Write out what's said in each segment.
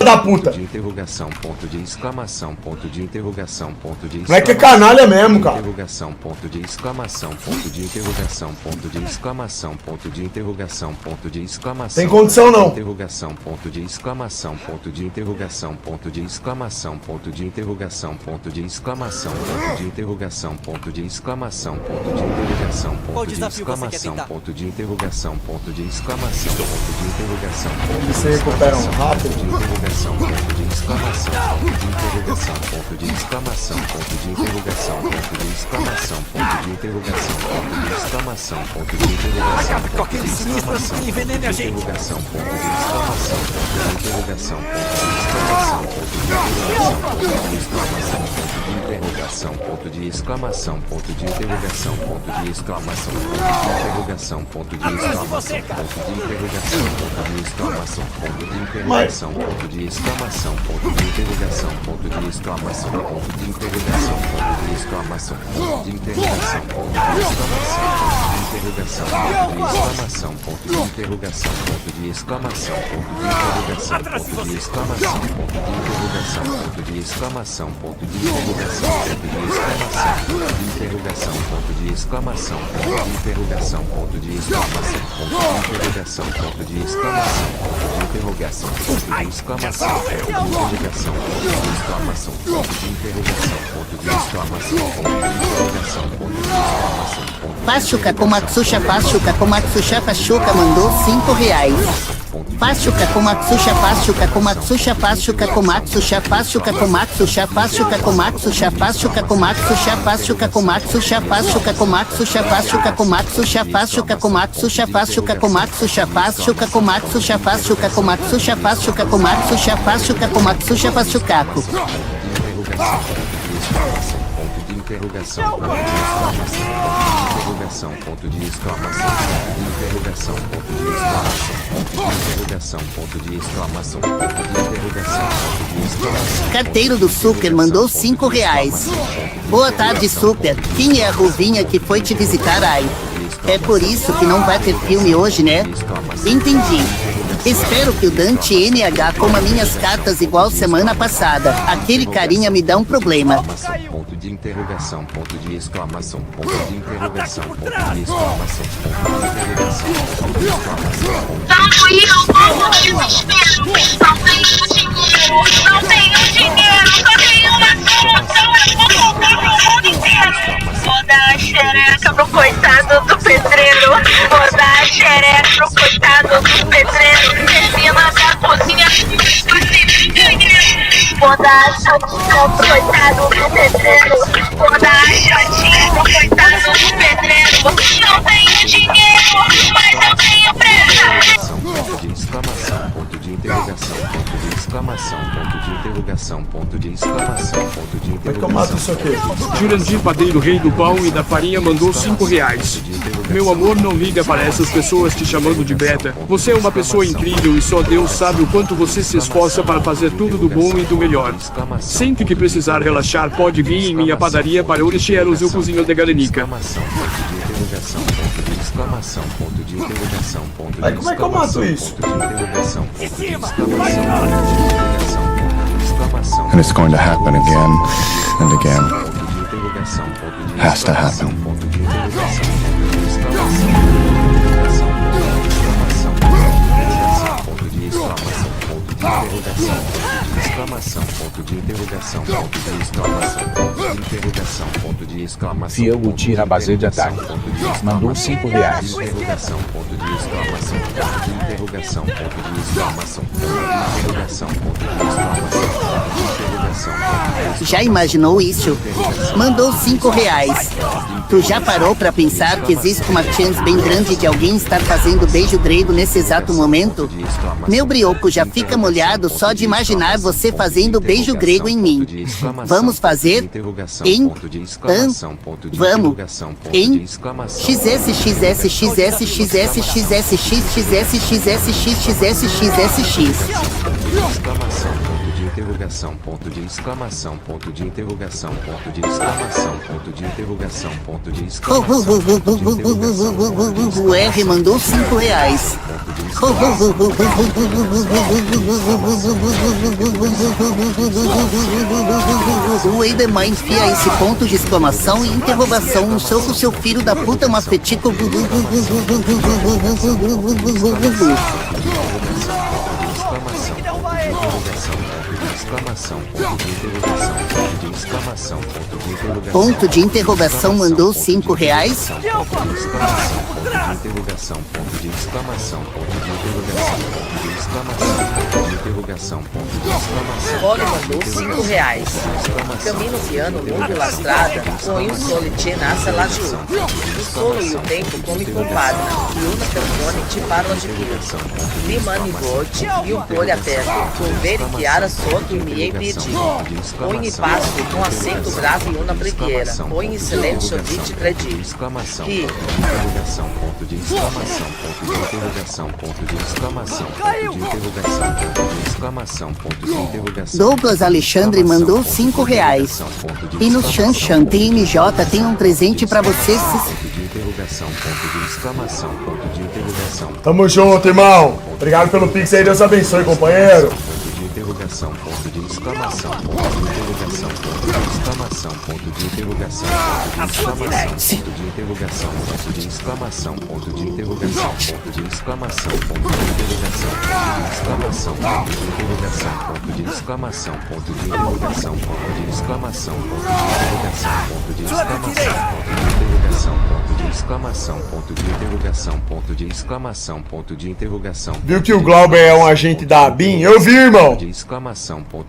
da puta. De interrogação, ponto de exclamação, ponto de interrogação, ponto de Não é que é canalha mesmo, cara. Interrogação, ponto de exclamação, ponto de interrogação, ponto de exclamação, ponto de interrogação, ponto de exclamação. Tem condição não. Interrogação, ponto de exclamação, ponto de interrogação, ponto de exclamação, ponto de interrogação, ponto de exclamação, ponto de interrogação, ponto de exclamação, ponto de interrogação, ponto de exclamação, ponto de interrogação, ponto de exclamação, ponto de interrogação, ponto Eles se recuperam rápido. de interrogação, ponto de exclamação, ponto de interrogação, ponto de exclamação, ponto de interrogação, ponto de exclamação, ponto de interrogação, ponto de exclamação, ponto de interrogação, Acabe com aquele sinistro antes que envenene a gente. interrogação, ponto de exclamação, ponto de interrogação, ponto de exclamação, ponto de interrogação, ponto de exclamação, ponto de interrogação, ponto de exclamação, ponto de interrogação, ponto de exclamação, ponto de interrogação, ponto de exclamação, ponto de interrogação, ponto de exclamação, ponto de interrogação, ponto de exclamação, ponto de interrogação, ponto de exclamação, ponto de interrogação, ponto de exclamação, ponto de interrogação, ponto de exclamação, ponto de interrogação, ponto de exclamação, ponto de interrogação, ponto de exclamação, ponto de interrogação, ponto de interrogação, ponto de exclamação, ponto de interrogação, ponto de exclamação, ponto de interrogação, ponto de exclamação, ponto de interrogação, ponto de exclamação, ponto de interrogação, ponto de interrogação, ponto de exclamação, ponto de interrogação, ponto de exclamação, ponto de Pachuca com Matsucha, Pachuca com Matsucha, Pachuca mandou R$5. Pachuca com Matsucha, Pachuca com Matsucha, Pachuca com Matsucha, Pachuca com Matsucha, Pachuca com Matsucha, Pachuca com Matsucha, Pachuca com Matsucha, Pachuca com Matsucha, Pachuca com Matsucha, Pachuca com Matsucha, Pachuca com Matsucha, Pachuca com Matsucha, Pachuca com Matsucha, Pachuca com Matsucha, Pachuca com Matsucha, Pachucaco. Interrogação, ponto de exclamação, interrogação, ponto de exclamação, ponto de exclamação, ponto de interrogação, ponto de exclamação. Carteiro do Super mandou R$5. Boa tarde, Super. Quem é a Ruvinha que foi te visitar aí? É por isso que não vai ter filme hoje, né? Entendi. Espero que o Dante NH coma minhas cartas igual semana passada. Aquele carinha me dá um problema. Ponto de interrogação, ponto de exclamação, ponto de interrogação, ponto de exclamação, ponto de interrogação, ponto de exclamação. Não tenho dinheiro, só tenho uma solução, eu vou voltar pro mundo inteiro. Vou dar a xereca pro coitado do pedreiro, vou dar a xereca pro coitado do pedreiro, termina da cozinha, vou dar a xotinha pro coitado do pedreiro, vou dar a xotinha pro coitado do pedreiro. Não tenho dinheiro, mas eu tenho pressa. Ponto de exclamação, ponto de interrogação, ponto de exclamação, ponto de interrogação, ponto de exclamação, ponto de Como é que eu mato isso interrogação. aqui? Jurandir Padeiro, rei do pão e da farinha, mandou R$5. Meu amor, não liga para essas pessoas te chamando de beta. Você é uma pessoa incrível e só Deus sabe o quanto você se esforça para fazer tudo do bom e do melhor. Sempre que precisar relaxar, pode vir em minha padaria para Orixieros, eu cozinho de galenica. Exclamação, ponto de interrogação, ponto de Aí como é que eu mato isso? And it's going to happen again and again. Has to happen. Exclamação, ponto de interrogação, ponto de exclamação, ponto de interrogação, ponto de exclamação. Fiel tira base de ataque. Mandou R$5. Interrogação, ponto de exclamação, ponto de interrogação, ponto de exclamação, ponto de interrogação, ponto de exclamação, ponto de interrogação. Já imaginou isso? Mandou R$5. Tu já parou pra pensar que existe uma chance bem grande de alguém estar fazendo beijo grego nesse exato momento? Meu brioco já fica molhado só de imaginar você fazendo beijo grego em mim. Vamos fazer? Em? Vamos? Em? XS, XS, XS, XS, XS, XS, XS, XS, XS. Interrogação, ponto de exclamação, ponto de interrogação, ponto de exclamação, ponto de interrogação, ponto de exclamação. O R mandou R$5. O Eidemar enfia esse ponto de exclamação e interrogação no soco, seu filho da puta, uma fetico. Ponto de interrogação mandou 5 reais. Poli mandou 5 reais. Camino piano longo lastrada, põe um solite nessa lajú. O solo e o tempo come compadre. E una telefone te parla de pira. Limani bote e o poli aperto. Convere que ara soto e me pedi. Põe passo com acento grave e una pregueira. Põe excelente chodite credi. Que Douglas Alexandre mandou 5 reais. E no Xanxan TMJ tem um presente pra você. Tamo junto, irmão. Obrigado pelo pix aí, Deus abençoe, companheiro. Viu que o Glauber é um agente da ABIN? Eu vi, irmão. Ponto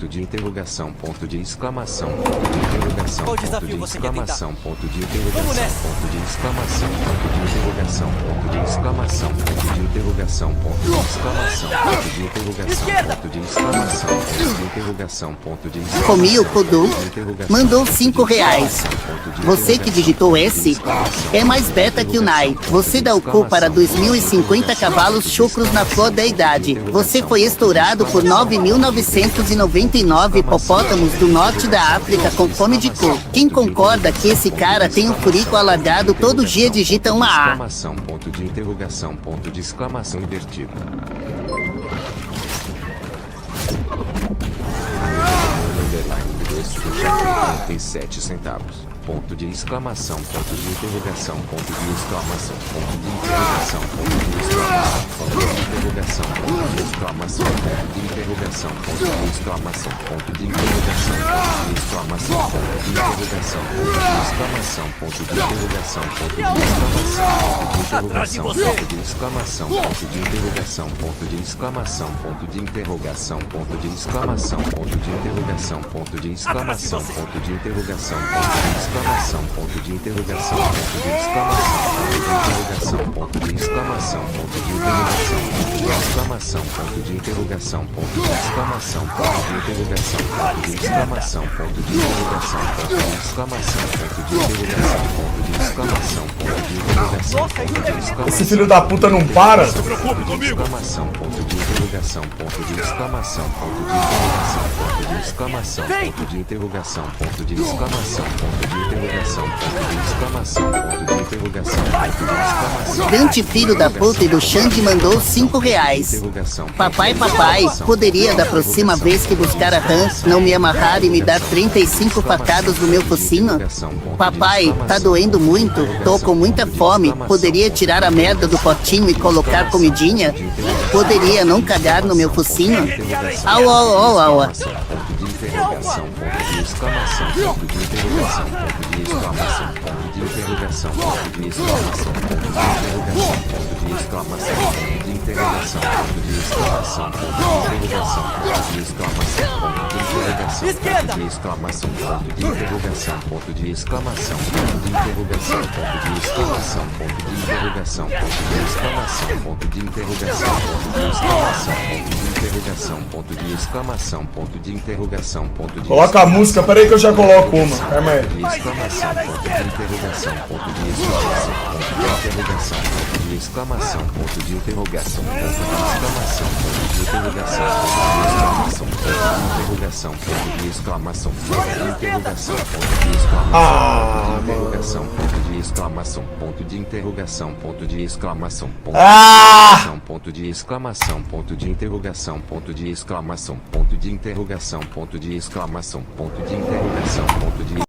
de interrogação, ponto de exclamação, ponto de interrogação, Qual desafio você quer tentar? ponto de interrogação, Vamos nessa. ponto de exclamação, ponto de interrogação, ponto de exclamação, ponto de interrogação, ponto de exclamação, ponto de interrogação, ponto de exclamação, ponto de interrogação, ponto de exclamação. Comi o Kudu mandou 5 reais. Você que digitou esse é mais beta que o Nai. Você dá o cu para 2050 cavalos chucros na flor da idade. Você foi estourado por 9.999 hipopótamos do norte da África com fome de cu. Quem concorda que esse cara tem um furico alargado todo dia digita uma A. Exclamação, ponto de interrogação, ponto de exclamação invertido. Underline 2,37 centavos. Ponto de exclamação, ponto de interrogação, ponto de exclamação, ponto de interrogação, ponto de exclamação, ponto de interrogação, ponto de exclamação, ponto de interrogação, ponto de exclamação, ponto de interrogação, ponto de exclamação, ponto de interrogação, ponto de exclamação, ponto de interrogação, ponto de exclamação, ponto de interrogação, ponto de exclamação, ponto de interrogação, ponto de exclamação, ponto de interrogação, ponto de exclamação, ponto de interrogação, ponto de interrogação, ponto de exclamação, ponto de interrogação, ponto de exclamação, ponto de interrogação, ponto de exclamação, ponto de interrogação, ponto de exclamação, ponto de interrogação, ponto de exclamação, ponto de interrogação, ponto de exclamação, ponto de interrogação, ponto de exclamação. Esse filho da puta não para. Exclamação, ponto de interrogação, ponto de exclamação, ponto de interrogação, ponto de exclamação, ponto de interrogação, ponto de exclamação, ponto de interrogação, ponto de exclamação, ponto de interrogação, ponto de exclamação. Dante filho da puta e do Xande mandou 5 reais. Papai, poderia da próxima vez que buscar a RAM não me amarrar e me dar 35 facadas no meu focinho? Papai, tá doendo muito, tô com muita fome, poderia tirar a merda do potinho e colocar comidinha? Poderia não cagar no meu focinho? Au, au, au, au. Ponto de interrogação, ponto de exclamação, ponto de interrogação, ponto de exclamação, ponto de interrogação, ponto de exclamação, ponto de interrogação, ponto de exclamação, ponto de interrogação, ponto de exclamação, ponto de exclamação, ponto de interrogação, ponto de exclamação, ponto de interrogação, ponto de exclamação, ponto de interrogação, ponto de exclamação, ponto de interrogação, ponto de exclamação, ponto de interrogação, ponto de exclamação, ponto de exclamação, ponto de interrogação, ponto de Coloca a música, peraí que eu já coloco uma. Calma aí. exclamação, ponto de interrogação, ponto de exclamação, ponto de interrogação, ponto de de exclamação, ponto de interrogação, ponto de exclamação, ponto de interrogação, ponto de exclamação, ponto de interrogação, ponto de exclamação, ponto de exclamação, ponto de interrogação, ponto de exclamação, ponto de exclamação, ponto de interrogação, ponto de exclamação, ponto de interrogação, ponto de exclamação, ponto de interrogação, ponto de